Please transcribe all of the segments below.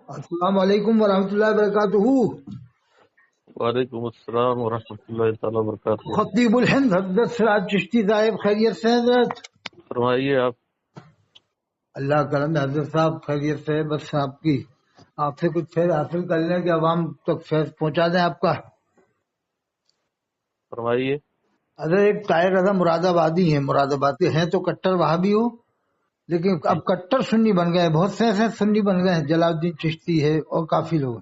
السلام علیکم ورحمۃ اللہ وبرکاتہ۔ وعلیکم السلام ورحمۃ اللہ تعالیٰ وبرکاتہ۔ خطیب الہند حضرت سراج چشتی صاحب خیریت سے ہیں حضرت؟ فرمائیے آپ۔ اللہ کرم ہے حضرت صاحب، خیریت سے ہے، بس آپ سے کچھ فیض حاصل کر لیں کہ عوام تک فیض پہنچا دیں آپ کا۔ فرمائیے۔ حضرت ایک طاہر رضا مراد آبادی ہیں، مراد آباد کے ہیں تو کٹر وہابی ہو، لیکن اب کٹر سنی بن گئے، بہت سے ایسے سنی بن گئے ہیں، جلال الدین چشتی ہے اور کافی لوگ۔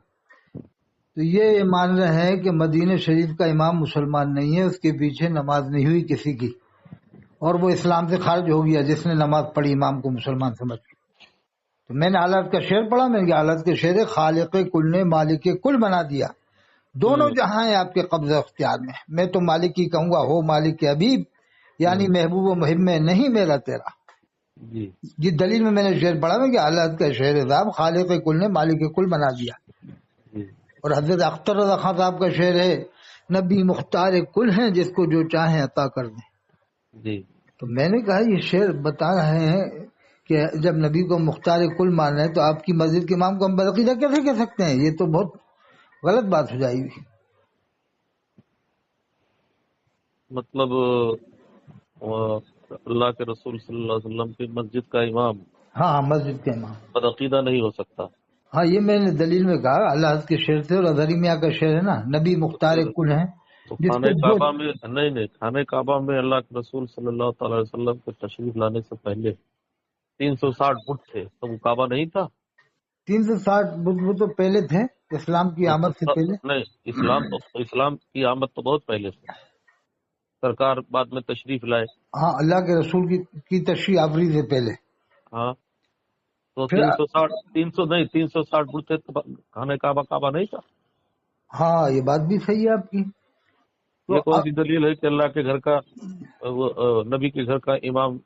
تو یہ مان رہے ہیں کہ مدینہ شریف کا امام مسلمان نہیں ہے، اس کے پیچھے نماز نہیں ہوئی کسی کی، اور وہ اسلام سے خارج ہو گیا جس نے نماز پڑھی امام کو مسلمان سمجھ کے۔ تو میں نے حالات کا شعر پڑھا، میں نے کہا حالات کے شعر خالق کل نے مالک کل بنا دیا، دونوں جہاں ہیں آپ کے قبضہ اختیار میں، میں تو مالک ہی کہوں گا، ہو مالک حبیب، یعنی محبوب و محب میں نہیں میرا تیرا۔ جی دلیل میں نے شعر پڑھا میں کہ حالات کا شعر صاحب خالق کل نے مالک کل بنا دیا۔ اور حضرت اختر رضا خان صاحب کا شعر ہے نبی مختار کل ہیں جس کو جو چاہیں عطا کر دیں۔ تو میں نے کہا یہ شعر بتا رہے ہیں کہ جب نبی کو مختار کل مان رہے ہیں تو آپ کی مسجد کے امام کو ہم بدعقیدہ کیسے کہہ سکتے ہیں؟ یہ تو بہت غلط بات ہو جائے گی۔ مطلب اللہ کے رسول صلی اللہ علیہ وسلم کی مسجد کا امام ہاں مسجد کے امام بدعقیدہ نہیں ہو سکتا۔ ہاں یہ میں نے دلیل میں کہا، اللہ کے شعر سے، اور اظہری میاں کا شعر ہے نا، نبی مختار کل ہیں تو جس خانہ کو کعبہ میں نہیں خانہ کعبہ میں اللہ کے رسول صلی اللہ تعالی علیہ وسلم کو تشریف لانے سے پہلے 360 فٹ تھے، تو وہ کعبہ نہیں تھا۔ 360 وہ تو پہلے تھے اسلام کی آمد سے پہلے۔ نہیں، اسلام کی آمد تو بہت پہلے سے، سرکار بعد میں تشریف لائے۔ ہاں اللہ کے رسول کی تشریح آوری سے پہلے۔ ہاں تو 360 فٹ تھے تو خانہ کعبہ نہیں تھا۔ ہاں یہ بات بھی صحیح ہے آپ کی۔ یہ کون سی دلیل ہے کہ اللہ کے گھر کا نبی کے گھر کا امام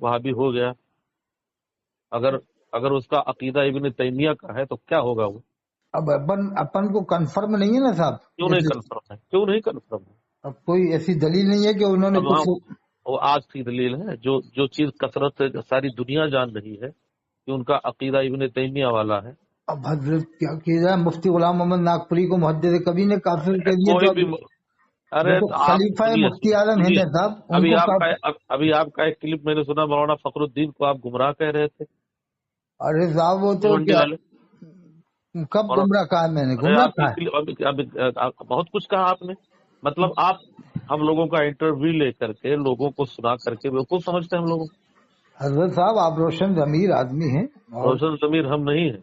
وہابی ہو گیا؟ اگر اس کا عقیدہ ابن تیمیہ کا ہے تو کیا ہوگا وہ؟ اب اپن کو کنفرم نہیں ہے نا صاحب۔ کیوں نہیں کنفرم ہے؟ اب کوئی ایسی دلیل نہیں ہے کہ انہوں نے وہ آج کی دلیل ہے، جو چیز کثرت سے ساری دنیا جان رہی ہے کہ ان کا عقیدہ ابن تیمیہ والا ہے۔ اب حضرت کیا کیا جائے، مفتی غلام محمد ناگپوری کو محدث کبھی نے کافر کہہ دیا، خلیفہ مفتی اعظم ہند ہے صاحب۔ ابھی آپ کا ایک کلپ میں نے سنا، مولانا فخر الدین کو آپ گمراہ کہہ رہے تھے۔ ارے صاحب وہ تو کب گمراہ کہا؟ میں نے گمراہ کہا؟ بہت کچھ کہا آپ نے، مطلب آپ ہم لوگوں کا انٹرویو لے کر کے لوگوں کو سنا کر کے بالکل سمجھتے ہیں ہم لوگوں۔ حضرت صاحب آپ روشن ضمیر آدمی ہیں۔ روشن ضمیر ہم نہیں ہیں۔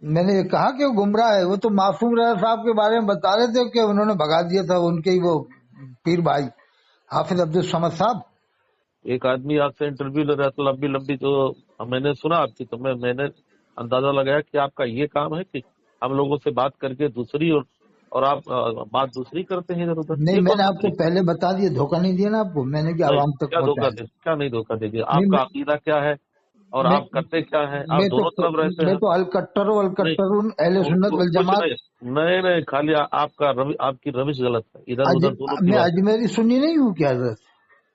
میں نے یہ کہا کہ وہ گمراہ ہے، وہ تو معصوم رضا صاحب کے بارے میں بتا رہے تھے کہ انہوں نے بھگا دیا تھا ان کے ہی وہ پیر بھائی حافظ عبدالصمد صاحب۔ ایک آدمی آپ سے انٹرویو لے رہا تھا لمبی تو میں نے سنا آپ کی، تو میں نے اندازہ لگایا کہ آپ کا یہ کام ہے کہ ہم لوگوں سے بات کر کے دوسری اور آپ بات دوسری کرتے ہیں ادھر ادھر۔ نہیں میں نے آپ کو پہلے بتا دیا، دھوکہ نہیں دیا نا آپ کو، میں نے کہ عوام تک کیا نہیں دھوکہ دے دیا؟ آپ کا عقیدہ کیا ہے اور آپ کرتے کیا ہیں؟ آپ دونوں طرف رہتے ہیں۔ میں تو الکٹر اہل سنت والجماعت نہیں، خالی آپ کی روش غلط ہے، ادھر ادھر دونوں۔ میں اجمیری سنی نہیں ہوں کیا حضرت؟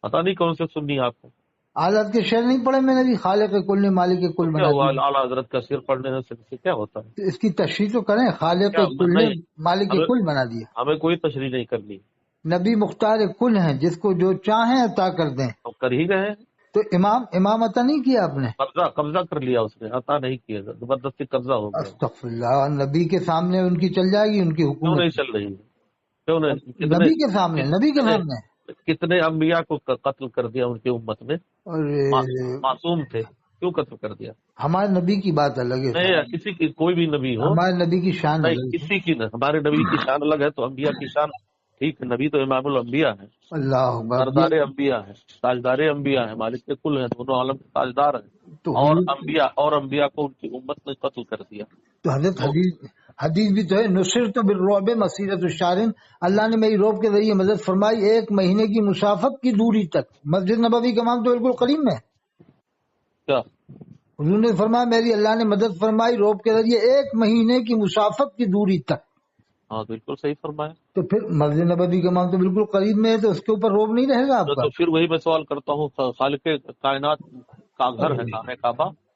پتا نہیں کون سے سنی آپ کو۔ حضرت کے شعر نہیں پڑھے میں نے بھی، خالق کل نے مالک کل بنا دیا۔ اعلیٰ حضرت کا شعر پڑھنے سے کیا ہوتا ہے؟ اس کی تشریح تو کریں، خالق کل نے مالک کل بنا دیا۔ ہمیں کوئی تشریح نہیں کرنی۔ نبی مختار کل ہیں جس کو جو چاہیں عطا کر دیں، کر ہی رہے۔ تو امام عطا نہیں کیا آپ نے؟ قبضہ کر لیا اس نے، عطا نہیں کیا، زبردستی قبضہ ہو گیا۔ استغفر اللہ، نبی کے سامنے ان کی چل جائے گی ان کی حکومت؟ کیوں نہیں چل رہی؟ کیوں نہیں؟ نبی کے سامنے کتنے انبیاء کو قتل کر دیا ان کی امت نے، معصوم تھے، کیوں قتل کر دیا؟ ہمارے نبی کی بات الگ ہے، نہیں کسی کی، کوئی بھی نبی ہو، ہمارے نبی کی شان الگ ہے، کسی کی نہ، ہمارے نبی کی شان الگ ہے تو انبیاء کی شان ٹھیک ہے۔ نبی تو امام الانبیاء ہے، اللہ سردار انبیاء ہے، تاجدار انبیاء ہے، مالک کے کل ہیں، دونوں عالم کے تاجدار ہیں، اور انبیاء کو ان کی امت نے قتل کر دیا۔ تو حضرت حدیث بھی تو ہے، نصرت بالرعب مسیرۃ الشارن، اللہ نے میری روب کے ذریعے مدد فرمائی 1 مہینے کی مسافت کی دوری تک۔ مسجد نبوی کا امام تو بالکل قریب میں ہے۔ کیا حضور نے فرمایا میری اللہ نے مدد فرمائی روب کے ذریعے 1 مہینے کی مسافت کی دوری تک۔ ہاں بالکل صحیح فرمایا۔ تو پھر مسجد نبوی کا امام تو بالکل قریب میں ہے، تو اس کے اوپر روب نہیں رہے گا آپ کا؟ تو پھر وہی میں سوال کرتا ہوں، خالق کائنات کا گھر ہے خانہ کعبہ،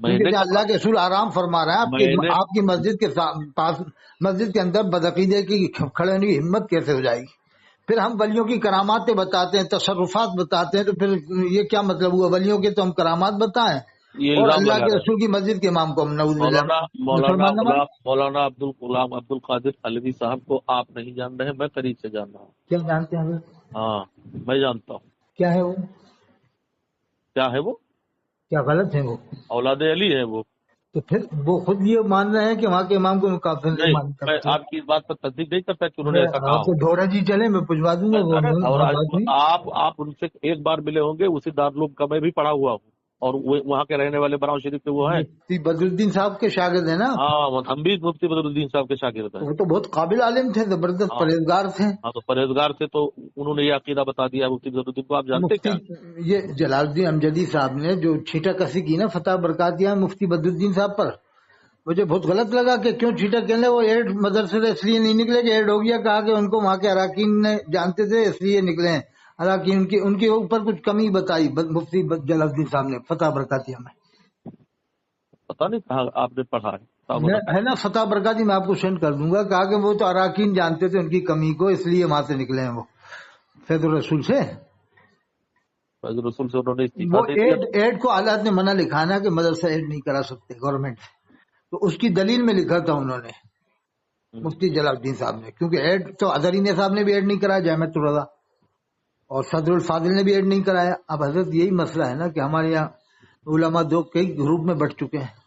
کیونکہ جہاں اللہ کے رسول آرام فرما رہا ہے آپ کی مسجد کے پاس، مسجد کے اندر بدعقیدے کی کھڑے ہونے کی ہمت کیسے ہو جائے گی؟ پھر ہم ولیوں کی کراماتیں بتاتے ہیں، تصرفات بتاتے ہیں، تو پھر یہ کیا مطلب ہوا؟ ولیوں کے تو ہم کرامات بتائیں اور اللہ کے رسول کی مسجد کے امام کو ہم نعوذ باللہ مسلمان نہ مانیں۔ مولانا عبد القادر علوی صاحب کو آپ نہیں جان رہے، میں قریب سے جان رہا ہوں۔ کیا جانتے ہیں حضرت؟ ہاں میں جانتا ہوں۔ کیا ہے وہ؟ کیا ہے وہ؟ کیا غلط ہے وہ؟ اولاد علی ہے وہ۔ تو پھر وہ خود یہ مان رہے ہیں کہ وہاں کے امام کو کافر نہیں مانتا۔ میں آپ کی اس بات پر تصدیق نہیں کرتا کہ انہوں نے ایسا کہا۔ آپ کو دھوڑا جی چلے میں پوچھوا دوں گا۔ اور آپ ان سے ایک بار ملے ہوں گے، اسی دارالعلوم کا میں بھی پڑھا ہوا ہوں، اور وہاں کے رہنے والے براؤں شریف کے وہ ہیں، مفتی بدر الدین صاحب کے شاگرد ہیں نا؟ ہاں ہم بھی مفتی بدر الدین صاحب کے شاگرد ہیں۔ وہ تو بہت قابل عالم تھے، زبردست پرہیزگار تھے۔ ہاں تو پرہیزگار تھے، تو انہوں نے یہ عقیدہ بتا دیا مفتی بدر الدین کو۔ آپ جانتے کیا؟ یہ جلال الدین امجدی صاحب نے جو چھیٹا کسی کی نا فتح برکاتیہ مفتی بدر الدین صاحب پر، مجھے بہت غلط لگا کہ کیوں چھیٹا کہنے، وہ ایڈ مدرسے سے اس لیے نہیں نکلے کہ ایڈ ہو گیا، کہا کہ ان کو وہاں کے اراکین نے جانتے تھے اس لیے نکلے ہیں اراکین، ان کے اوپر کچھ کمی بتائی مفتی جلال الدین صاحب نے فتح برکاتیہ میں۔ پتہ نہیں کہاں آپ نے پڑھا ہے نا فتح برکاتی، میں آپ کو سینڈ کر دوں گا۔ کہا کہ وہ تو اراکین جانتے تھے ان کی کمی کو، اس لیے وہاں سے نکلے ہیں وہ فیض الرسول سے۔ فیض الرسول سے انہوں نے وہ ایڈ کو حالات نے منع لکھا نا کہ مدرسہ ایڈ نہیں کرا سکتے گورنمنٹ سے، تو اس کی دلیل میں لکھا تھا انہوں نے مفتی جلال الدین صاحب نے، کیونکہ ایڈ تو اظہرین صاحب نے بھی ایڈ نہیں کرایا، جامعۃ الرضا اور صدر الفاضل نے بھی ایڈ نہیں کرایا۔ اب حضرت یہی مسئلہ ہے نا کہ ہمارے یہاں علماء دو کئی گروپ میں بٹ چکے ہیں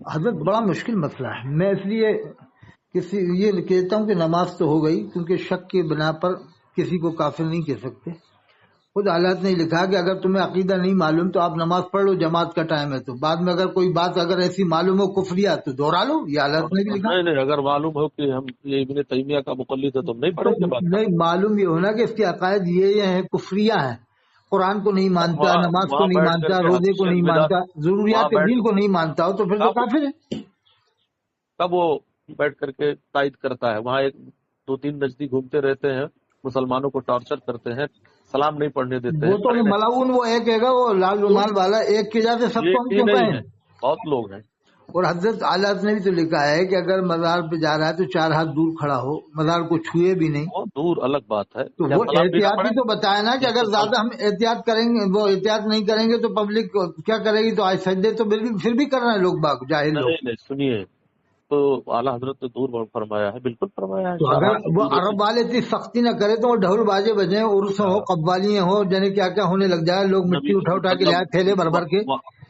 حضرت، بڑا مشکل مسئلہ ہے۔ میں اس لیے یہ کہتا ہوں کہ نماز تو ہو گئی، کیونکہ شک کی بنا پر کسی کو کافر نہیں کہہ سکتے۔ خود حالات نے لکھا کہ اگر تمہیں عقیدہ نہیں معلوم تو آپ نماز پڑھ لو، جماعت کا ٹائم ہے، تو بعد میں اگر کوئی بات اگر ایسی معلوم ہو کفریہ تو دوہرا لو، یہ حالات نے بھی لکھا۔ نہیں، اگر معلوم ہو کہ ہم یہ ابن تیمیہ کا مقلد ہے تو نہیں پڑھیں گے۔ نہیں، معلوم یہ ہونا کہ اس کے عقائد یہ ہیں، کفریہ ہیں، قرآن کو نہیں مانتا، نماز کو نہیں مانتا، روزے کو نہیں مانتا، ضروریات دین کو نہیں مانتا ہو، تو پھر تو کافر ہے۔ تب وہ بیٹھ کر کے تائید کرتا ہے، وہاں ایک دو تین نجدی گھومتے رہتے ہیں، مسلمانوں کو ٹارچر کرتے ہیں، سلام نہیں پڑھنے دیتے ہیں۔ وہ تو ملاؤن وہ ایک ہے گا، وہ لال رومال والا ایک کی جاتے سب کو ہم کیوں کہیں؟ بہت لوگ ہیں۔ اور حضرت اعلیٰ نے بھی تو لکھا ہے کہ اگر مزار پہ جا رہا ہے تو 4 ہاتھ دور کھڑا ہو، مزار کو چھوئے بھی نہیں۔ بہت دور الگ بات ہے، تو وہ احتیاط بھی تو بتایا نا کہ اگر زیادہ ہم احتیاط کریں گے، وہ احتیاط نہیں کریں گے تو پبلک کیا کرے گی؟ تو آج سجدے تو پھر بھی کر رہے ہیں لوگ باغ جاہل لوگ۔ نہیں سنیے، تو اعلیٰ حضرت نے دور فرمایا ہے، بالکل فرمایا ہے۔ تو اگر وہ عرب والے اتنی سختی نہ کرے تو وہ ڈھول باجے بجیں، عرس ہو، قوالیاں ہو، جانے کیا کیا ہونے لگ جائے، لوگ مٹی اٹھا کے لائے تھیلے بھر بھر کے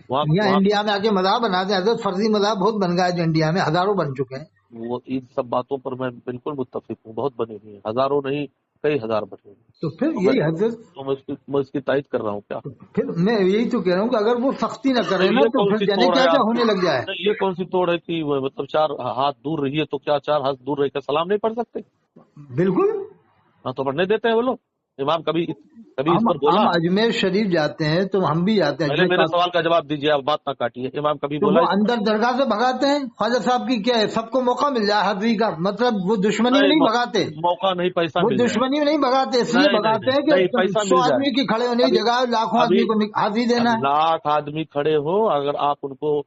یہاں انڈیا میں آ کے مذاق بناتے ہیں۔ حضرت فرضی مذاق بہت بن گیا ہے انڈیا میں، ہزاروں بن چکے ہیں۔ وہ ان سب باتوں پر میں بالکل متفق ہوں، بہت بنے ہوئے ہیں، ہزاروں نہیں کئی ہزار بنے ہوئے۔ تو پھر یہی حضرت میں اس کی تائید کر رہا ہوں۔ کیا پھر میں یہی تو کہہ رہا ہوں کہ اگر وہ سختی نہ کرے نا تو پھر جانے کیا کیا ہونے لگ جائے۔ یہ کون سی توڑ ہے کہ مطلب 4 ہاتھ دور رہیے تو کیا 4 ہاتھ دور رہ کے سلام نہیں پڑھ سکتے؟ بالکل، ہاں تو پڑھنے دیتے ہیں وہ لوگ۔ امام کبھی اس پر بولا؟ ہم اجمیر شریف جاتے ہیں تو ہم بھی جاتے ہیں۔ پہلے میرے سوال کا جواب دیجیے، آپ بات نہ کاٹیے۔ امام کبھی بولا؟ وہ اندر درگاہ سے بھگاتے ہیں۔ خواجہ صاحب کی کیا ہے، سب کو موقع مل جائے حاضری کا، مطلب وہ دشمنی میں نہیں بھگاتے، موقع نہیں، پیسہ وہ دشمنی میں نہیں بھگاتے، اس لیے بھگاتے ہیں کہ 100 آدمی کی کھڑے ہونے کی جگہ لاکھوں آدمی کو حاضری دینا ہے۔ لاکھ آدمی کھڑے ہو، اگر آپ ان کو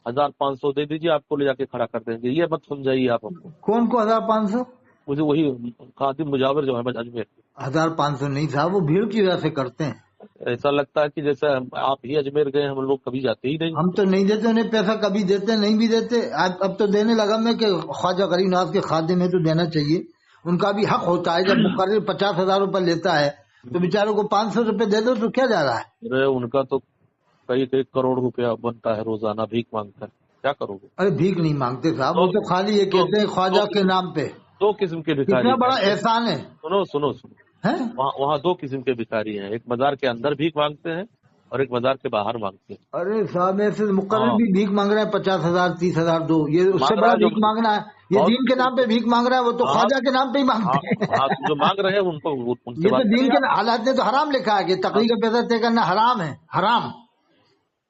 1500 دے دیجیے، آپ کو لے جا کے کھڑا کر دیں گے، یہ مت سمجھائیے آپ کو۔ کون کو 1500؟ مجھے وہی خادم مجاور جو ہے اجمیر۔ 1500 نہیں صاحب، وہ بھیڑ کی وجہ سے کرتے ہیں۔ ایسا لگتا ہے کہ جیسے آپ ہی اجمیر گئے، ہم لوگ کبھی جاتے ہی نہیں۔ ہم تو نہیں دیتے انہیں پیسہ، کبھی دیتے نہیں بھی دیتے، اب تو دینے لگا میں کہ خواجہ غریب نواز کے خادم ہے تو دینا چاہیے، ان کا بھی حق ہوتا ہے۔ جب مقرر 50,000 روپے لیتا ہے تو بیچاروں کو 500 روپے دے دو تو کیا جا رہا ہے؟ ارے ان کا تو کئی کروڑ روپیہ بنتا ہے روزانہ، بھیک مانگتا ہے، کیا کرو گے؟ ارے بھیک نہیں مانگتے صاحب، وہ تو خالی یہ کہتے ہیں خواجہ کے نام پہ۔ 2 قسم کے بھکاری، کتنا بڑا احسان ہے۔ سنو وہاں 2 قسم کے بھکاری ہیں، ایک مزار کے اندر بھیک مانگتے ہیں اور ایک مزار کے باہر مانگتے ہیں۔ ارے صاحب ایسے مقرر بھی بھیک مانگ رہے ہیں، 50,000 30,000 دو، یہ اس سے بڑا بھیک مانگنا ہے۔ یہ دین کے نام پہ بھیک مانگ رہا ہے، وہ تو خواجہ کے نام پہ ہی مانگتے ہیں۔ جو مانگ رہے ہیں ان کو یہ تو دین کے حالات نے تو حرام لکھا ہے کہ تقریر کا پیسہ طے کرنا حرام ہے، حرام۔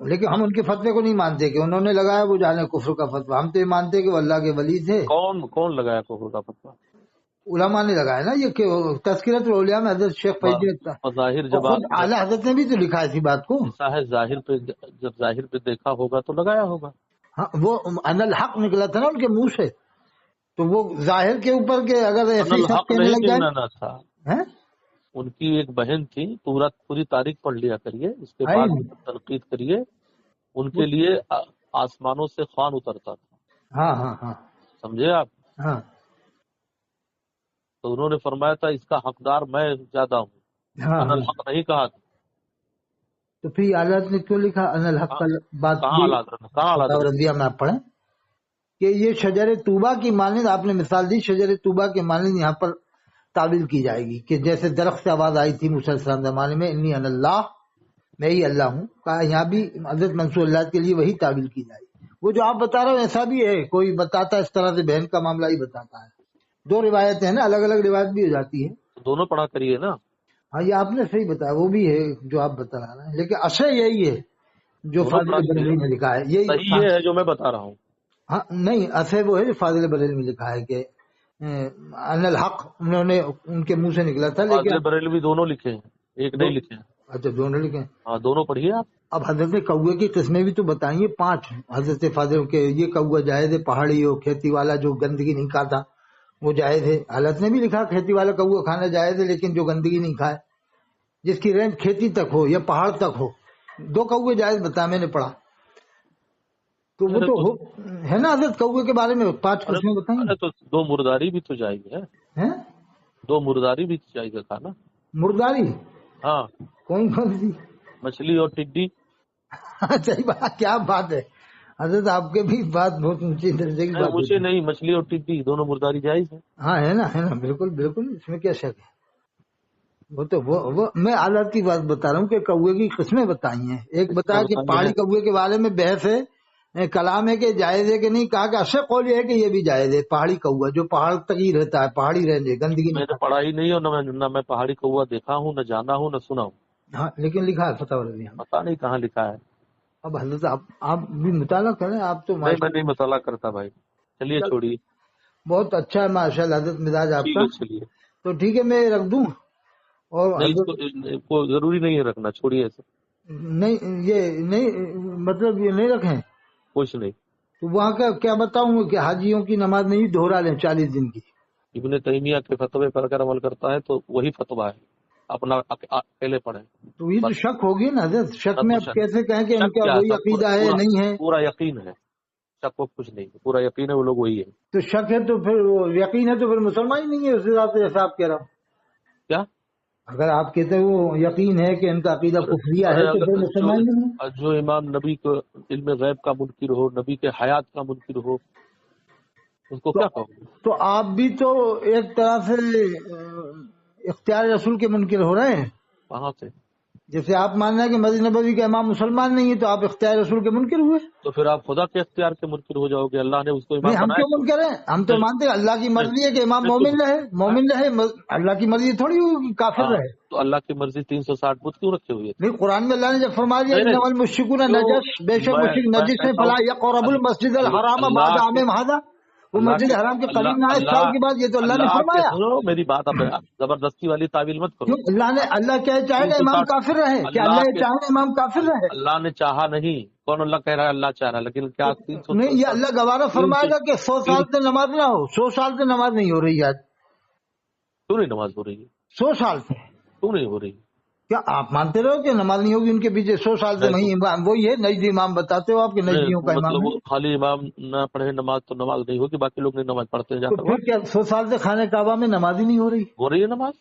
لیکن ہم ان کے فتوے کو نہیں مانتے کہ انہوں نے لگایا وہ جانے کفر کا فتویٰ. ہم تو یہ مانتے کہ وہ اللہ کے ولی تھے. کون لگایا کفر کا فتویٰ؟ علماء نے لگایا نا. یہ کہ تذکرۃ الاولیاء میں حضرت شیخ فیض ظاہر جب خود اعلیٰ حضرت نے بھی تو لکھا ہے اسی بات کو. ایسا ہے جب ظاہر پہ دیکھا ہوگا تو لگایا ہوگا. ہاں وہ ان الحق نکلا تھا نا ان کے منہ سے, تو وہ ظاہر کے اوپر کے اگر ایسے ہی سب کہنے لگ جائے تھا. ان کی ایک بہن تھی, پوری تاریخ پڑھ لیا کریے, اس کے بعد تنقید کریے. ان کے لیے آسمانوں سے خوان اترتا تھا. ہاں ہاں ہاں سمجھے آپ؟ ہاں. تو انہوں نے فرمایا تھا اس کا حقدار میں زیادہ ہوں, ان الحق نہیں کہا تھا. تو پھر اعلیٰ نے کیوں لکھا ان الحق کا بات رضیہ میں آپ پڑھیں کہ یہ شجر طوبہ کی مانند, آپ نے مثال دی شجر طوبہ کے مانند یہاں پر تعویل کی جائے گی کہ جیسے درخت سے آواز آئی تھی موسیٰ علیہ السلام زمانے میں انی ان اللہ, میں ہی اللہ ہوں, کہا یہاں بھی حضرت منصور اللہ کے لیے وہی تعویل کی جائے گی. وہ جو آپ بتا رہے ہو ایسا بھی ہے, کوئی بتاتا ہے اس طرح سے بہن کا معاملہ ہی بتاتا ہے. دو روایتیں ہیں نا, الگ الگ روایت بھی ہو جاتی ہے. دونوں پڑھا کریے نا. ہاں یہ آپ نے صحیح بتایا, وہ بھی ہے جو آپ بتا رہے ہیں, لیکن اصل یہی ہے جو فاضل بریلوی نے لکھا ہے. یہی ہے جو میں بتا رہا ہوں. ہاں نہیں, اصل وہ ہے جو فاضل بریلوی میں لکھا ہے کہ ان الحق انہوں نے ان کے منہ سے نکلا تھا. لیکن بریلوی دونوں لکھے ہیں, ایک نہیں لکھے ہیں. اچھا دونوں لکھے ہیں. ہاں دونوں پڑھیے آپ. اب حضرت کوے کی قسمیں بھی تو بتائیے 5 حضرت فاضل کے. یہ کوہ جائز ہے, پہاڑی ہو, کھیتی والا جو گندگی نہیں کھاتا وہ جائز ہے. حضرت نے بھی لکھا کھیتی والا کوہ کھانا جائز ہے لیکن جو گندگی نہیں کھائے, جس کی رینج کھیتی تک ہو یا پہاڑ تک ہو. 2 کوے جائز بتا میں نے پڑھا. تو وہ تو ہے نا حضرت کوے کے بارے میں 5 قسمیں بتائیں. تو 2 مرداری بھی تو جائز ہے. 2 مرداری بھی جائز تھا نا. مرداری؟ ہاں. کون سی؟ مچھلی اور ٹڈی. صحیح بات, کیا بات ہے حضرت, آپ کے بھی بات بہت اونچی درجے کی بات. مجھے نہیں, مچھلی اور ٹڈی دونوں مرداری جائز ہے. ہاں ہے نا بالکل بالکل, اس میں کیا شک ہے. وہ تو وہ میں حالات کی بات بتا رہا ہوں کہ کوے کی قسمیں بتائی ہیں. ایک بتایا کہ پہاڑی کوے کے بارے میں بحث ہے, کلام ہے کہ جائز ہے کہ نہیں. کہا کہ اصل قول یہ ہے کہ یہ بھی جائز ہے. پہاڑی کوہ جو پہاڑ تک ہی رہتا ہے, پہاڑی رہنے گندگی میں نے پڑھا ہی نہیں, اور نہ میں پہاڑی کوہ دیکھا ہوں, نہ جانا ہوں, نہ سنا ہوں. ہاں لیکن لکھا ہے فتح رضی. پتا نہیں کہاں لکھا ہے. اب حضرت آپ بھی مطالعہ کریں. آپ تو میں نہیں مطالعہ کرتا بھائی. چلیے چھوڑیے. بہت اچھا ہے ماشاء اللہ حضرت مزاج آپ کا. چلیے تو ٹھیک ہے میں رکھ دوں. اور کو ضروری نہیں ہے رکھنا, چھوڑیے ایسے. نہیں یہ نہیں مطلب یہ نہیں رکھیں کچھ نہیں. تو وہاں کا کیا بتاؤں کہ حاجیوں کی نماز نہیں دہرا لیں 40 دن کی. ابن تیمیہ کے فتوے پر اگر عمل کرتا ہے تو وہی فتویٰ ہے, اپنا اکیلے پڑھیں. تو یہ تو شک ہوگی نا حضرت. شک میں اب کیسے کہیں کہ ان کا وہی عقیدہ ہے نہیں ہے. پورا یقین ہے, شک کو کچھ نہیں, پورا یقین ہے وہ لوگ وہی ہے. تو شک ہے تو پھر وہ یقین ہے تو پھر مسلمان ہی نہیں ہے اس حساب سے جیسا آپ کہہ رہا ہوں. کیا اگر آپ کہتے ہیں وہ یقین ہے کہ ان کا عقیدہ کفریہ ہے تو پھر مسلمان ہی نہیں ہے. جو امام نبی کو علم غیب کا منکر ہو, نبی کے حیات کا منکر ہو, اس کو کیا کہو. تو آپ بھی تو ایک طرح سے اختیار رسول کے منکر ہو رہے ہیں. کہاں سے؟ جیسے آپ ماننا ہے کہ مسجد نبوی کا امام مسلمان نہیں ہے تو آپ اختیار رسول کے منکر ہوئے. تو پھر آپ خدا کے اختیار کے منکر ہو جاؤ گے. اللہ نے اس کو امام ہم کیوں منکر ہیں؟ ہم تو مانتے ہیں اللہ کی مرضی ہے کہ امام مومن رہے. اللہ کی مرضی تھوڑی ہوگی کافر رہے. تو اللہ کی مرضی 360 بت کیوں رکھے ہوئے؟ نہیں, قرآن میں اللہ نے جب فرما دیا انما المشرکون نجس, بے شک مشرک نجس ہے, فلا یقربوا المسجد الحرام بعد عامهم هذا. وہ مسجد حرام کے قریب نہ آئے 1 سال کے بعد. یہ تو اللہ نے فرمایا. میری بات اب زبردستی والی تعویل مت کرو. اللہ کیا چاہے گا امام کافر رہے؟ کیا اللہ چاہے گا امام کافر رہے؟ اللہ نے چاہا نہیں. کون اللہ کہہ رہا ہے اللہ چاہ رہا ہے؟ لیکن کیا نہیں, یہ اللہ گوارا فرمائے گا کہ 100 سال سے نماز نہ ہو. 100 سال سے نماز نہیں ہو رہی آج. کیوں نہیں نماز ہو رہی ہے؟ 100 سال سے کیوں نہیں ہو رہی؟ کیا آپ مانتے رہو کہ نماز نہیں ہوگی ان کے پیچھے 100 سال سے؟ وہی امام وہی ہے, نجدی امام بتاتے ہو آپ کے نجدیوں کا امام ہے. خالی امام نہ پڑھے نماز تو نماز نہیں ہوگی, باقی لوگ نہیں نماز پڑھتے ہیں. پھر کیا 100 سال سے خانہ کعبہ میں نماز ہی نہیں ہو رہی؟ ہو رہی ہے نماز.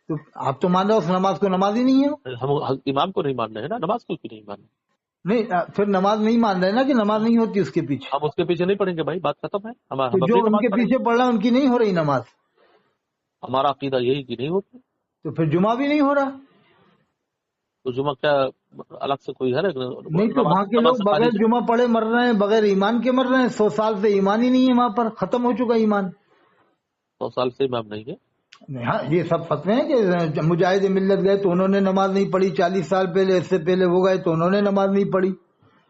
تو آپ تو مان رہے ہو اس نماز کو نماز ہی نہیں ہے. ہم امام کو نہیں مان رہے ہیں نا, نماز کو نہیں مان رہے. نہیں پھر نماز نہیں مان رہے نا کہ نماز نہیں ہوتی اس کے پیچھے. ہم اس کے پیچھے نہیں پڑھیں گے بھائی, بات ختم ہے. جو ان کے پیچھے پڑھ رہا ہے ان کی نہیں ہو رہی نماز. ہمارا عقیدہ یہی کہ نہیں ہوتی. تو پھر جمعہ بھی نہیں ہو رہا. تو جمعہ کیا الگ سے کوئی ہے؟ نہیں تو وہاں کے لوگ بغیر جمعہ پڑھے مر رہے ہیں, بغیر ایمان کے مر رہے ہیں. 100 سال سے ایمان ہی نہیں ہے وہاں پر, ختم ہو چکا ایمان. 100 سال سے امام نہیں ہے. ہاں یہ سب فتوے ہیں کہ مجاہد ملت گئے تو انہوں نے نماز نہیں پڑھی، 40 سال پہلے اس سے پہلے وہ گئے تو انہوں نے نماز نہیں پڑھی،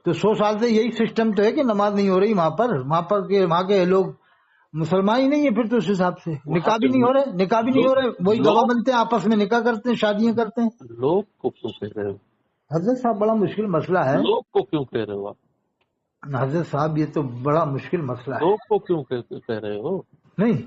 تو 100 سال سے یہی سسٹم تو ہے کہ نماز نہیں ہو رہی وہاں کے لوگ مسلمان ہی نہیں ہے، پھر تو اس حساب سے نکاح بھی نہیں ہو رہے، وہی گواہ بنتے ہیں، آپس میں نکاح کرتے ہیں، شادیاں کرتے ہیں۔ لوگ کو کیوں کہہ رہے ہو؟ حضرت صاحب بڑا مشکل مسئلہ ہے، لوگ کو کیوں کہہ رہے ہو آپ؟ حضرت صاحب یہ تو بڑا مشکل مسئلہ ہے۔ لوگ کو کیوں کہہ رہے ہو؟ نہیں،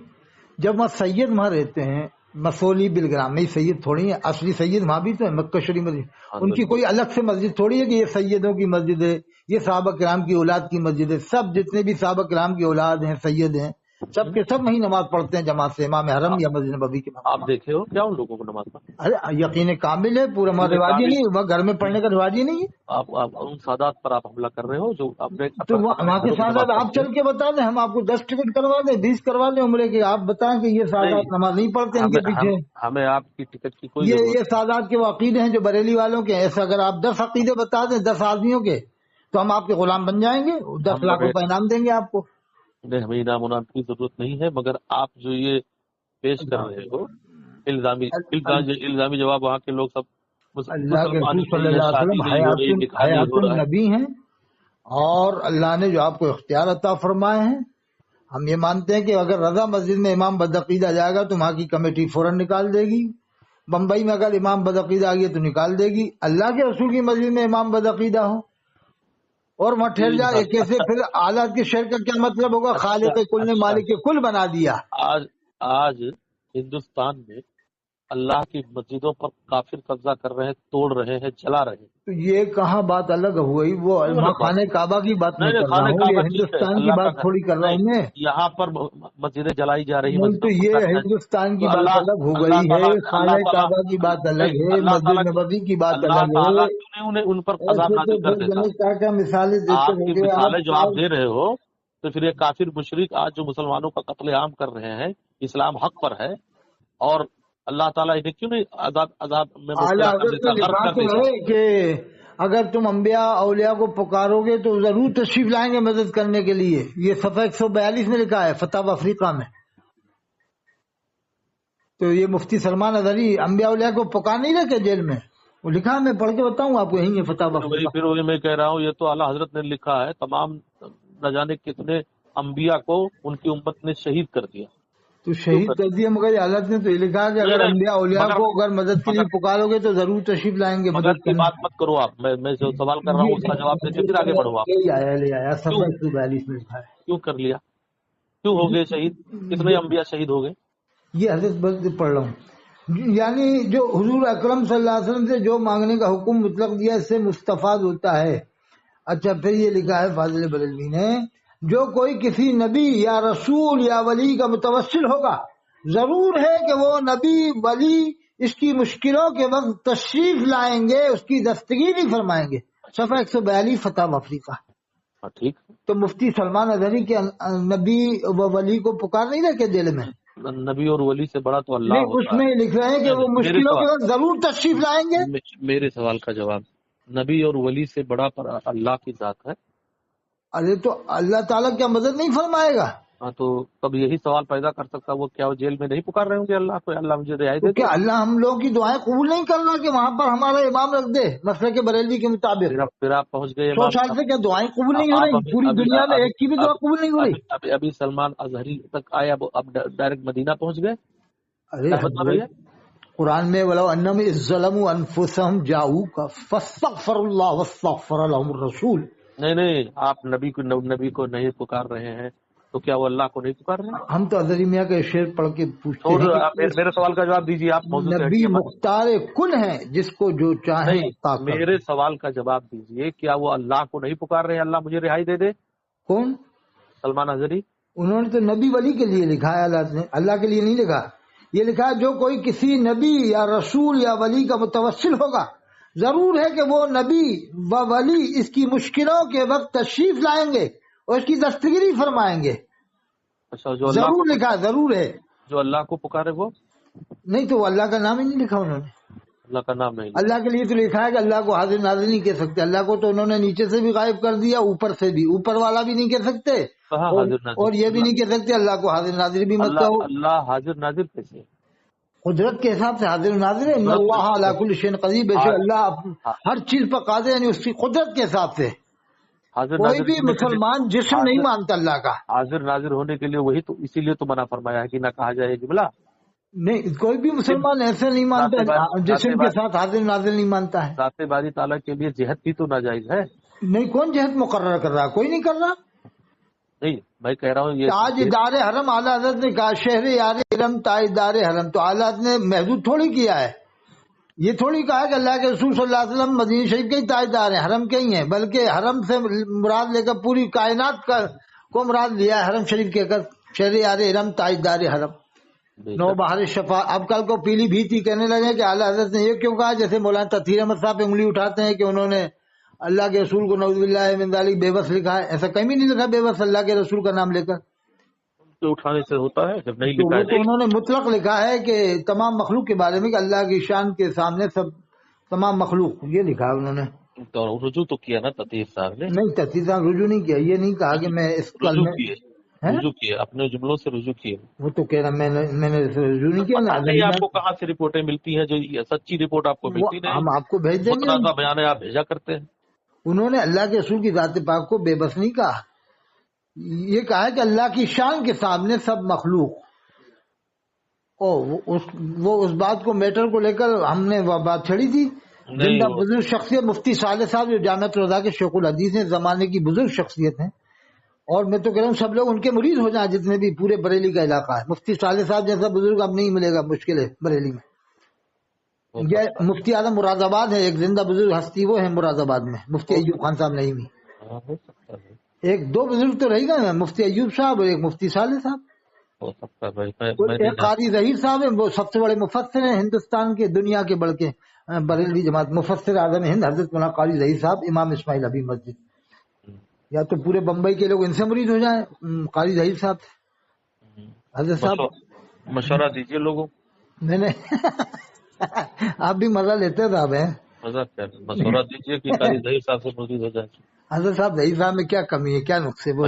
جب وہاں سید وہاں رہتے ہیں، مسولی بلگرام میں سید تھوڑی ہے، اصلی سید وہاں بھی تو ہے، مکہ شریف مسجد، ان کی کوئی الگ سے مسجد تھوڑی ہے کہ یہ سیدوں کی مسجد ہے، یہ صحابہ کرام کی اولاد کی مسجد ہے، سب جتنے بھی صحابہ کرام کی اولاد ہیں، سید ہیں، سب کے سب وہیں نماز پڑھتے ہیں جماعت سے، امام حرم یا مسجد نبوی کے آپ دیکھے ہو کیا ان لوگوں کو نماز پڑھتے؟ ارے یقین کامل ہے، پورا ہمارا رواج ہی نہیں، وہ گھر میں پڑھنے کا رواج ہی نہیں ہے۔ آپ ان سادات پر آپ حملہ کر رہے ہو جو اپنے تو وہاں کے سادات آپ چل کے بتا دیں، ہم آپ کو 10 ٹکٹ کروا دیں، 20 کروا دیں عمرے کے، آپ بتائیں کہ یہ سادات نماز نہیں پڑھتے ان کے پیچھے، ہمیں آپ کی ٹکٹ کی کوئی ضرورت یہ سادات کے وہ عقیدے ہیں جو بریلی والوں کے، ایسے اگر آپ 10 عقیدے بتا دیں 10 آدمیوں کے تو ہم آپ کے غلام بن جائیں گے، 10 لاکھ روپے انعام دیں گے آپ کو۔ نہیں، ہمیں انعام ونعام کی ضرورت نہیں ہے، مگر آپ جو یہ پیش کر رہے ہو الزامی جواب، وہاں کے لوگ سب اللہ کے رسول صلی اللہ علیہ وسلم حیات النبی ہیں، اور اللہ نے جو آپ کو اختیار عطا فرمائے ہیں، ہم یہ مانتے ہیں کہ اگر رضا مسجد میں امام بدعقیدہ جائے گا تو وہاں کی کمیٹی فوراً نکال دے گی، بمبئی میں اگر امام بدعقیدہ آ گیا تو نکال دے گی، اللہ کے رسول کی مسجد میں امام بدعقیدہ ہو اور وہاں ٹھہر جائے، کیسے پھر آلات کے شعر کا کیا مطلب ہوگا؟ خالق کل نے مالک کل بنا دیا۔ آج ہندوستان میں اللہ کی مسجدوں پر کافر قبضہ کر رہے ہیں، توڑ رہے ہیں، جلا رہے ہیں، تو یہ کہاں بات الگ ہوئی؟ وہ خانہ کعبہ کی بات میں کر رہا ہوں، یہ ہندوستان کی بات تھوڑی کر رہا ہوں میں، یہاں پر مسجدیں جلائی جا رہی ہیں، نہیں تو یہ ہندوستان کی بات الگ ہو گئی ہے، خانہ کعبہ کی بات الگ ہے، مسجد نبوی کی بات الگ ہے، انہیں ان پر عذاب نازل کر دیتا۔ کیا کیا مثالیں دیتے آپ کی مثالیں جو آپ دے رہے ہو، تو پھر یہ کافر مشرک آج جو مسلمانوں کا قتل عام کر رہے ہیں، اسلام حق پر ہے، اور اللہ تعالیٰ انہیں کیوں نہیں عذاب میں مبتلا کر دیتا، غرق کر دیتا؟ کہ اگر تم انبیاء اولیاء کو پکارو گے تو ضرور تشریف لائیں گے مدد کرنے کے لیے، یہ صفحہ 142 میں لکھا ہے فتح افریقہ میں۔ تو یہ مفتی سلمان اظہری انبیاء اولیاء کو پکار نہیں رہے کہ جیل میں، وہ لکھا ہے، میں پڑھ کے بتاؤں آپ کو، یہیں ہے فتح افریقہ۔ پھر وہی میں کہہ رہا ہوں، یہ تو اعلیٰ حضرت نے لکھا ہے، تمام نہ جانے کتنے انبیاء کو ان کی امت نے شہید کر دیا، تو شہید کر دیا، مگر حالت نے تو یہ لکھا کہ اگر انبیاء اولیاء کو اگر مدد کے لیے پکارو گے تو ضرور تشریف لائیں گے مدد کی بات مت کرو آپ، میں جو سوال کر رہا ہوں اس کا جواب دے کے پھر آگے بڑھو آپ۔ لے آیا صفحہ 142 میں لکھا ہے۔ کیوں کر لیا؟ کیوں ہو گئے شہید؟ کتنے انبیاء شہید ہو گئے؟ یہ حدیث بس پڑھ رہا ہوں، یعنی جو حضور اکرم صلی اللہ علیہ وسلم سے جو مانگنے کا حکم مطلق دیا اس سے مستفاد ہوتا ہے۔ اچھا پھر یہ لکھا ہے فاضل بریلوی نے، جو کوئی کسی نبی یا رسول یا ولی کا متوسل ہوگا، ضرور ہے کہ وہ نبی ولی اس کی مشکلوں کے وقت تشریف لائیں گے، اس کی دستگیری فرمائیں گے۔ صفحہ 142 فتح افریقہ۔ ٹھیک، تو مفتی سلمان اظہری کے نبی و ولی کو پکار نہیں رہے کہ دل میں؟ نبی اور ولی سے بڑا تو اللہ ہوتا ہے۔ اس میں لکھ رہے ہیں کہ وہ مشکلوں کے وقت ضرور تشریف لائیں گے۔ میرے سوال کا جواب، نبی اور ولی سے بڑا پر اللہ کی ذات ہے؟ ارے تو اللہ تعالیٰ کیا مدد نہیں فرمائے گا؟ ہاں، تو تب یہی سوال پیدا کر سکتا وہ کیا وہ جیل میں نہیں پکار رہے ہوں گے اللہ کو، اللہ مجھے رہائی دے؟ کیا اللہ ہم لوگوں کی دعائیں قبول نہیں کرنا کہ وہاں پر ہمارا امام رکھ دے مسلک کے بریلوی کے مطابق؟ پھر آپ پہنچ گئے 100 سال سے کیا دعائیں قبول نہیں ہو رہی؟ پوری دنیا میں ایک کی بھی دعا قبول نہیں ہو رہی؟ ابھی سلمان اظہری تک آئے، اب ڈائریکٹ مدینہ پہنچ گئے۔ ارے قرآن میں وَلَوْ أَنَّهُمْ إِذ ظَّلَمُوا أَنفُسَهُمْ جَاءُوكَ فَاسْتَغْفَرُوا اللَّهَ وَاسْتَغْفَرَ لَهُمُ الرَّسُولُ۔ نہیں، آپ نبی کو نہیں پکار رہے ہیں تو کیا وہ اللہ کو نہیں پکار رہے ہیں؟ ہم تو اظہری میاں کا شعر پڑھ کے پوچھتے ہیں، میرے سوال کا جواب دیجیے آپ۔ نبی مختار کل ہیں، جس کو جو چاہے میرے سوال کا جواب دیجیے، کیا وہ اللہ کو نہیں پکار رہے ہیں اللہ مجھے رہائی دے دے؟ کون؟ سلمان اظہری۔ انہوں نے تو نبی ولی کے لیے لکھا ہے، اللہ کے لیے نہیں لکھا۔ یہ لکھا ہے جو کوئی کسی نبی یا رسول یا ولی کا متوسل ہوگا، ضرور ہے کہ وہ نبی و ولی اس کی مشکلوں کے وقت تشریف لائیں گے اور اس کی دستگیری فرمائیں گے۔ اچھا، جو ضرور لکھا، ضرور ہے۔ جو اللہ کو پکارے وہ نہیں، تو اللہ کا نام ہی نہیں لکھا انہوں نے، اللہ کا نام نہیں۔ اللہ کے لیے تو لکھا ہے کہ اللہ کو حاضر ناظر نہیں کہہ سکتے، اللہ کو تو انہوں نے نیچے سے بھی غائب کر دیا، اوپر سے بھی، اوپر والا بھی نہیں کہہ سکتے اور یہ بھی نہیں کہہ سکتے اللہ کو حاضر ناظر بھی مت کہو۔ اللہ حاضر ناظر کیسے؟ قدرت کے حساب سے حاضر ناظر ہے. ان اللہ علی کل شیء قدیر، بے شک اللہ ہر چیز پر قادر، یعنی اس کی قدرت کے حساب سے. کوئی بھی مسلمان جسم نہیں مانتا اللہ کا. حاضر ناظر ہونے کے لیے وہی تو، اسی لیے تو منع فرمایا ہے کہ نہ کہا جائے جملہ. نہیں، کوئی بھی مسلمان ایسے نہیں مانتا، جسم کے ساتھ حاضر ناظر نہیں مانتا ہے. ذات باری تعالیٰ کے لیے جہت بھی تو ناجائز ہے. نہیں، کون جہت مقرر کر رہا؟ کوئی نہیں کر رہا. نہیں میں کہہ رہا ہوں یہ تاجدار حرم اعلیٰ حضرت نے کہا شہر یار حرم تاجدار حرم، تو اعلیٰ حضرت نے محدود تھوڑی کیا ہے. یہ تھوڑی کہا کہ اللہ کے رسول صلی اللہ علیہ وسلم مدینہ شریف کے ہی تاجدار ہیں، حرم کے ہی ہیں، بلکہ حرم سے مراد لے کر پوری کائنات کو مراد لیا ہے حرم شریف کے کر شہر یار حرم تاجدار حرم. نو بہار شفا. اب کل کو پیلی بھیتی کہنے لگے کہ اعلیٰ حضرت نے یہ کیوں کہا، جیسے مولانا تطہیر احمد صاحب پہ انگلی اٹھاتے ہیں کہ انہوں نے اللہ کے رسول کو نعوذ باللہ من ذالک بے بس لکھا ہے. ایسا کہیں بھی نہیں لکھا بے بس اللہ کے رسول کا نام لے کر. اٹھانے سے ہوتا ہے جب نہیں تو لکھا وہ ہے. تو انہوں نے مطلق لکھا ہے کہ تمام مخلوق کے بارے میں کہ اللہ کی شان کے سامنے سب تمام مخلوق، یہ لکھا ہے انہوں نے. تو رجوع تو کیا نا تطہیر صاحب نے. نہیں، تطہیر صاحب رجوع نہیں کیا. یہ نہیں کہا کہ میں اس کل میں رجوع کیے، اپنے جملوں سے رجوع کیے. وہ تو کہہ رہا میں نے رجوع نہیں کیا. آپ کو کہاں سے رپورٹیں ملتی ہیں جو سچی رپورٹ آپ کو ملتی نہیں؟ ہم آپ کو بھیج دیں گے. متنازع بیان آپ بھیجا کرتے ہیں. انہوں نے اللہ کے رسول کی ذات پاک کو بے بس نہیں کہا. یہ کہا ہے کہ اللہ کی شان کے سامنے سب مخلوق. وہ اس بات کو میٹر کو لے کر ہم نے وہ بات چھڑی تھی. زندہ بزرگ شخصیت مفتی صالح صاحب جو جامعۃ الرضا کے شیخ الحدیث ہیں، زمانے کی بزرگ شخصیت ہیں، اور میں تو کہہ رہا ہوں سب لوگ ان کے مرید ہو جائیں جتنے بھی پورے بریلی کا علاقہ ہے. مفتی صالح صاحب جیسا بزرگ اب نہیں ملے گا، مشکل ہے بریلی میں. یہ مفتی اعظم مراد آباد ہے، ایک زندہ بزرگ ہستی وہ ہے مراد آباد میں، مفتی ایوب خان صاحب نہیں. ایک دو بزرگ تو رہ گئے ہیں، مفتی ایوب صاحب اور ایک مفتی صالح صاحب. ایک قاری ظہیر صاحب ہیں، وہ سب سے بڑے مفسر ہیں ہندوستان کے، دنیا کے بڑھ کے بریلوی جماعت مفسر اعظم ہند حضرت مولانا قاری ظہیر صاحب، امام اسماعیل ابھی مسجد. یا تو پورے بمبئی کے لوگ ان سے مرید ہو جائیں قاری ظہیر صاحب. حضرت صاحب مشورہ دیجیے لوگوں. میں نے آپ بھی مزہ لیتے صاحب ہیں. مشورہ دیجیے کہ قاری ظہیر صاحب سے مرید ہو جائے. حضرت صاحب ظہیر صاحب میں کیا کمی ہے، کیا نقصے؟ وہ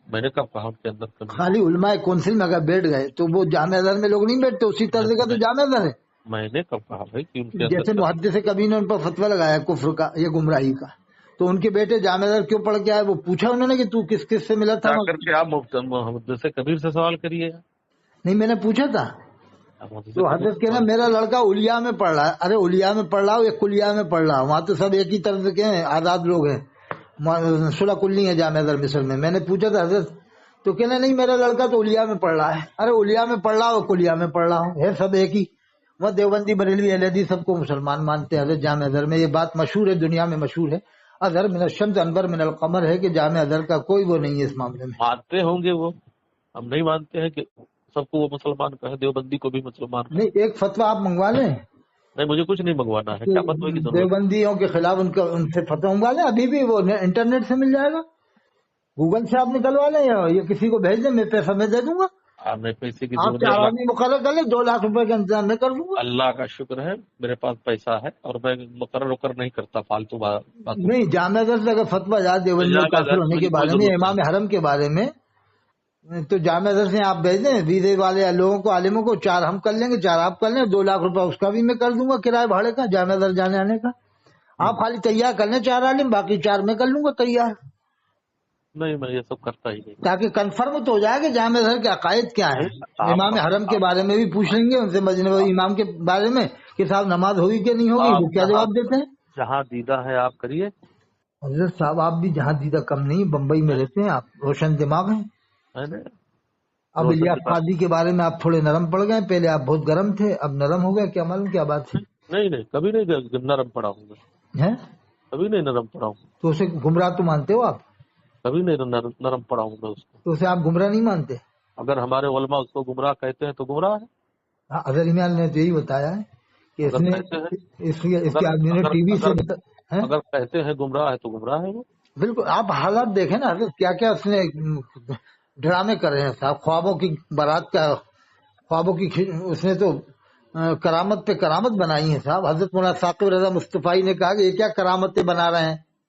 میں نے کب کہا کے اندر کمی؟ خالی علماء کونسل میں اگر بیٹھ گئے تو وہ جامعہ ازہر میں لوگ نہیں بیٹھتے، اسی طرز کا تو جامعہ ازہر ہے. میں نے کب کہا بھائی کہ ان کے جیسے محدث کبھی نے ان پر فتویٰ لگایا کفر کا یا گمراہی کا، تو ان کے بیٹے جامعہ ازہر کیوں پڑھ کے آئے؟ وہ پوچھا انہوں نے کہ تو کس کس سے ملا تھا؟ کر کے آپ محدث کبیر سے سوال کریے. نہیں، میں نے پوچھا تھا تو حضرت کہنا میرا لڑکا اولیا میں پڑھ رہا ہے. ارے اولیا میں پڑھ رہا ہو یا کلیا میں پڑھ رہا ہو؟ وہاں تو سب ایک ہی طرز کے ہیں، آزاد لوگ ہیں. صلح کلی ہے جامعہ ازہر مصر میں. میں نے پوچھا تھا حضرت، تو کہنا نہیں میرا لڑکا تو اولیا میں پڑھ رہا ہے. ارے اولیا میں پڑھ رہا ہو کلیا میں پڑھ رہا ہوں، ہے سب ایک ہی. وہ دیوبندی بریلوی اہل حدیث سب کو مسلمان مانتے ہیں. حضرت جامعہ ازہر میں یہ بات مشہور ہے، دنیا میں مشہور ہے، ازہر من الشمس انور من القمر ہے کہ جامعہ ازہر کا کوئی وہ نہیں ہے اس معاملے میں. مانتے ہوں گے وہ، ہم نہیں مانتے ہیں کہ سب کو وہ مسلمان کہے، دیوبندی کو بھی مسلمان کہے. نہیں، ایک فتویٰ آپ منگوا لیں. نہیں مجھے کچھ نہیں منگوانا ہے. کیا فتوی کی ضرورت؟ دیوبندیوں کے خلاف ان سے فتویٰ منگوا لیں. ابھی بھی وہ انٹرنیٹ سے مل جائے گا، گوگل سے آپ نکلوا لیں یا کسی کو بھیج دیں، میں پیسہ میں دے دوں گا. میں پیسے کی آپ 4 آدمی مقرر کر لیں، 2 لاکھ روپے کا انتظام میں کر دوں گا. اللہ کا شکر ہے میرے پاس پیسہ ہے اور میں مقرر نہیں کرتا فالتو بات. نہیں، جامعہ ازہر سے اگر فتویٰ جائے دیوبندیوں کافر ہونے کے بارے میں، امام حرم کے بارے میں، تو جامعہ ازہر سے آپ بھیج دیں ویزے والے لوگوں کو، عالموں کو. 4 ہم کر لیں گے، 4 آپ کر لیں، 2 لاکھ روپے اس کا بھی میں کر دوں گا کرایہ بھاڑے کا جامعہ ازہر جانے آنے کا. آپ خالی تیار کر لیں 4 عالم، باقی 4 میں کر لوں گا تیار. نہیں میں یہ سب کرتا ہی نہیں، تاکہ کنفرم تو ہو جائے کہ جامعہ ازہر کے عقائد کیا ہیں. امام حرم کے بارے میں بھی پوچھ لیں گے ان سے، مجنب امام کے بارے میں کہ صاحب نماز ہوئی کہ نہیں ہوگی، وہ کیا جواب دیتے ہیں. جہاں دیدہ ہے آپ کریے. حضرت صاحب آپ بھی جہاں دیدہ کم نہیں، بمبئی میں رہتے ہیں، آپ روشن دماغ ہیں. اب الیاس قادری کے بارے میں آپ تھوڑے نرم پڑ گئے، پہلے آپ بہت گرم تھے، اب نرم ہو گئے، کیا معلوم کیا بات ہے. نہیں کبھی نہیں نرم پڑا ہوں میں، کبھی نہیں نرم پڑا ہوں. تو اسے گمراہ تو مانتے ہو آپ؟ کبھی نہیں نرم پڑا ہوں میں اس کو. تو اسے آپ گمراہ نہیں مانتے؟ اگر ہمارے علماء اس کو گمراہ کہتے ہیں تو گمراہ ہے. اظہر ایمان نے تو یہی بتایا ہے کہ اس کے آدمی نے ٹی وی سے اگر کہتے ہیں گمراہ ہے تو گمراہ ہے وہ. بالکل. آپ حالات دیکھیں نا حضرت، کیا کیا اس نے ڈرامے کر رہے ہیں صاحب. خوابوں کی بارات کا، خوابوں کی اس نے تو کرامت پہ کرامت بنائی ہے صاحب. حضرت مولانا ثاقب رضا مصطفی نے کہا کہ یہ کیا کرامتیں بنا رہے ہیں